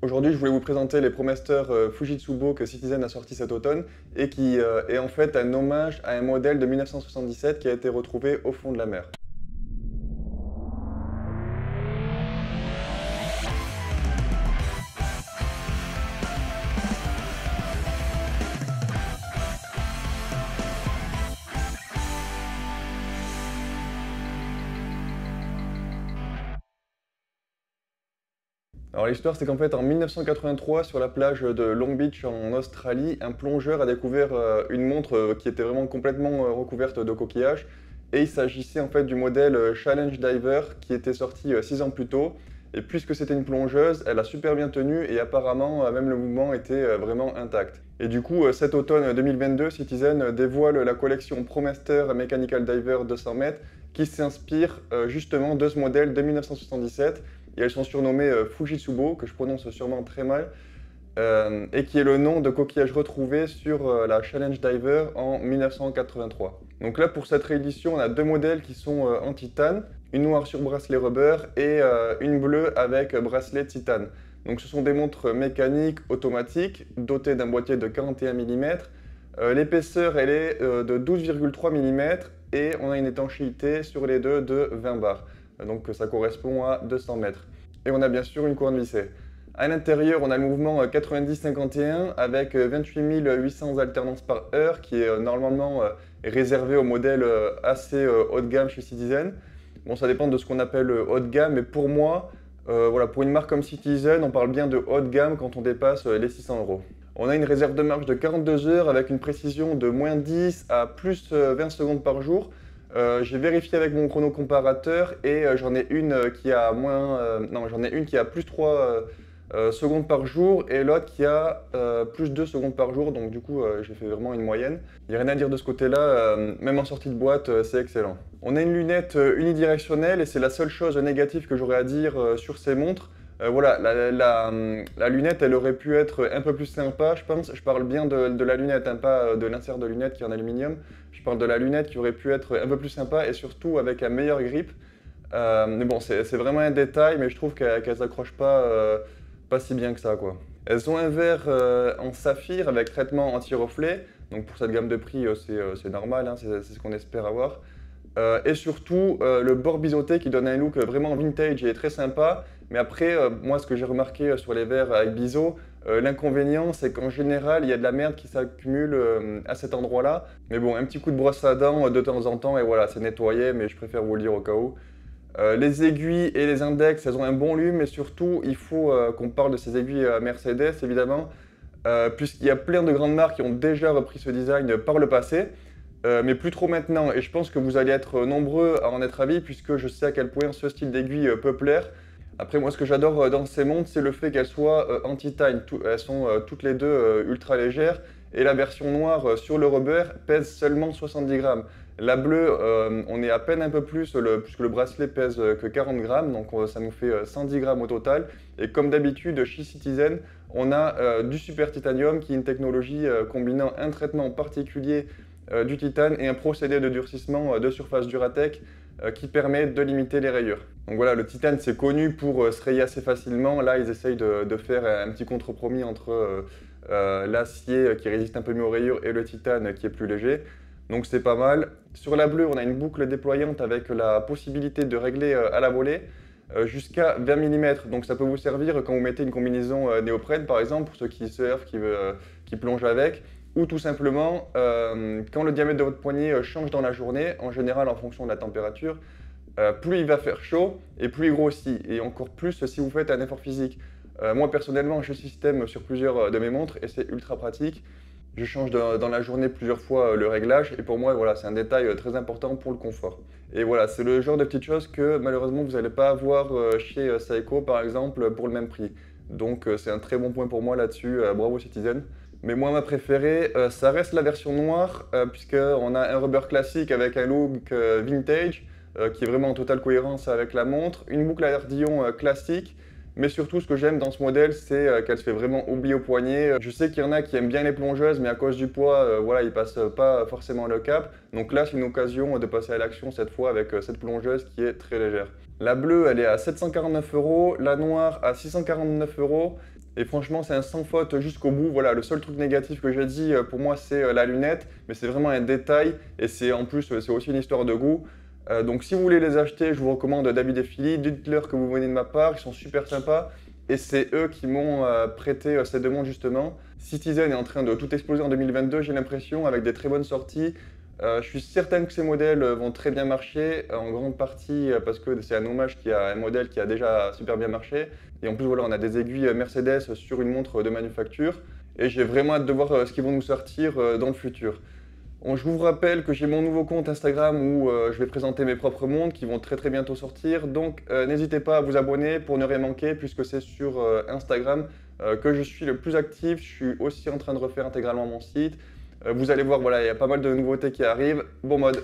Aujourd'hui, je voulais vous présenter les ProMaster Fujitsubo que Citizen a sorti cet automne et qui est en fait un hommage à un modèle de 1977 qui a été retrouvé au fond de la mer. Alors l'histoire, c'est qu'en fait, en 1983, sur la plage de Long Beach en Australie, un plongeur a découvert une montre qui était vraiment complètement recouverte de coquillages. Et il s'agissait en fait du modèle Challenge Diver qui était sorti 6 ans plus tôt. Et puisque c'était une plongeuse, elle a super bien tenu et apparemment même le mouvement était vraiment intact. Et du coup, cet automne 2022, Citizen dévoile la collection ProMaster Mechanical Diver 200 mètres qui s'inspire justement de ce modèle de 1977. Et elles sont surnommées Fujitsubo, que je prononce sûrement très mal, et qui est le nom de coquillage retrouvé sur la Challenge Diver en 1983. Donc là, pour cette réédition, on a deux modèles qui sont en titane, une noire sur bracelet rubber et une bleue avec bracelet titane. Donc ce sont des montres mécaniques automatiques, dotées d'un boîtier de 41 mm. L'épaisseur, elle est de 12,3 mm et on a une étanchéité sur les deux de 20 bars. Donc ça correspond à 200 mètres. Et on a bien sûr une couronne vissée. À l'intérieur, on a le mouvement 90-51 avec 28 800 alternances par heure qui est normalement réservé au modèle assez haut de gamme chez Citizen. Bon, ça dépend de ce qu'on appelle haut de gamme, mais pour moi, voilà, pour une marque comme Citizen, on parle bien de haut de gamme quand on dépasse les 600 €. On a une réserve de marche de 42 heures avec une précision de moins 10 à plus 20 secondes par jour. J'ai vérifié avec mon chrono comparateur et j'en ai une qui a j'en ai une qui a plus 3 secondes par jour et l'autre qui a plus 2 secondes par jour. Donc du coup, j'ai fait vraiment une moyenne. Il n'y a rien à dire de ce côté-là, même en sortie de boîte, c'est excellent. On a une lunette unidirectionnelle et c'est la seule chose négative que j'aurais à dire sur ces montres. Voilà, la lunette, elle aurait pu être un peu plus sympa, je pense. Je parle bien de la lunette, hein, pas de l'insert de lunette qui est en aluminium. Je parle de la lunette qui aurait pu être un peu plus sympa et surtout avec un meilleur grip. Mais bon, c'est vraiment un détail, mais je trouve qu'elles s'accrochent pas si bien que ça, quoi. Elles ont un verre en saphir avec traitement anti-reflet. Donc pour cette gamme de prix, c'est normal, hein, c'est ce qu'on espère avoir. Et surtout, le bord biseauté qui donne un look vraiment vintage et très sympa. Mais après, moi, ce que j'ai remarqué sur les verres avec biseau, l'inconvénient, c'est qu'en général, il y a de la merde qui s'accumule à cet endroit-là. Mais bon, un petit coup de brosse à dents de temps en temps, et voilà, c'est nettoyé, mais je préfère vous le dire au cas où. Les aiguilles et les index, elles ont un bon lume, mais surtout, il faut qu'on parle de ces aiguilles Mercedes, évidemment, puisqu'il y a plein de grandes marques qui ont déjà repris ce design par le passé. Mais plus trop maintenant, et je pense que vous allez être nombreux à en être ravis puisque je sais à quel point ce style d'aiguille peut plaire. Après, moi, ce que j'adore dans ces montres, c'est le fait qu'elles soient en titane. Elles sont toutes les deux ultra légères, et la version noire sur le rubber pèse seulement 70 grammes. La bleue, on est à peine un peu plus, puisque le bracelet pèse que 40 grammes, donc ça nous fait 110 grammes au total. Et comme d'habitude, chez Citizen, on a du super titanium, qui est une technologie combinant un traitement particulier du titane et un procédé de durcissement de surface Duratec qui permet de limiter les rayures. Donc voilà, le titane c'est connu pour se rayer assez facilement. Là, ils essayent de faire un petit compromis entre l'acier qui résiste un peu mieux aux rayures et le titane qui est plus léger. Donc c'est pas mal. Sur la bleue, on a une boucle déployante avec la possibilité de régler à la volée jusqu'à 20 mm. Donc ça peut vous servir quand vous mettez une combinaison néoprène par exemple, pour ceux qui surfent, qui plongent avec. Ou tout simplement, quand le diamètre de votre poignet change dans la journée, en général en fonction de la température, plus il va faire chaud et plus il grossit. Et encore plus si vous faites un effort physique. Moi personnellement, je système sur plusieurs de mes montres et c'est ultra pratique. Je change dans la journée plusieurs fois le réglage et pour moi, voilà, c'est un détail très important pour le confort. Et voilà, c'est le genre de petites choses que malheureusement vous n'allez pas avoir chez Seiko par exemple pour le même prix. Donc c'est un très bon point pour moi là-dessus. Bravo Citizen. Mais moi, ma préférée, ça reste la version noire, puisqu'on a un rubber classique avec un look vintage, qui est vraiment en totale cohérence avec la montre, une boucle à ardillon classique, mais surtout, ce que j'aime dans ce modèle, c'est qu'elle se fait vraiment oublier au poignet. Je sais qu'il y en a qui aiment bien les plongeuses, mais à cause du poids, voilà, ils passent pas forcément le cap. Donc là, c'est une occasion de passer à l'action cette fois avec cette plongeuse qui est très légère. La bleue, elle est à 749 euros, la noire à 649 euros. Et franchement, c'est un sans faute jusqu'au bout. Voilà, le seul truc négatif que j'ai dit pour moi, c'est la lunette. Mais c'est vraiment un détail. Et c'est en plus, c'est aussi une histoire de goût. Donc si vous voulez les acheter, je vous recommande David et Philly. Dites-leur que vous venez de ma part. Ils sont super sympas. Et c'est eux qui m'ont prêté ces deux montres justement. Citizen est en train de tout exploser en 2022, j'ai l'impression, avec des très bonnes sorties. Je suis certain que ces modèles vont très bien marcher, en grande partie parce que c'est un hommage qui a un modèle qui a déjà super bien marché. Et en plus, voilà, on a des aiguilles Mercedes sur une montre de manufacture. Et j'ai vraiment hâte de voir ce qu'ils vont nous sortir dans le futur. Bon, je vous rappelle que j'ai mon nouveau compte Instagram où je vais présenter mes propres montres qui vont très bientôt sortir. Donc n'hésitez pas à vous abonner pour ne rien manquer puisque c'est sur Instagram que je suis le plus actif. Je suis aussi en train de refaire intégralement mon site. Vous allez voir, voilà, il y a pas mal de nouveautés qui arrivent. Bon mode.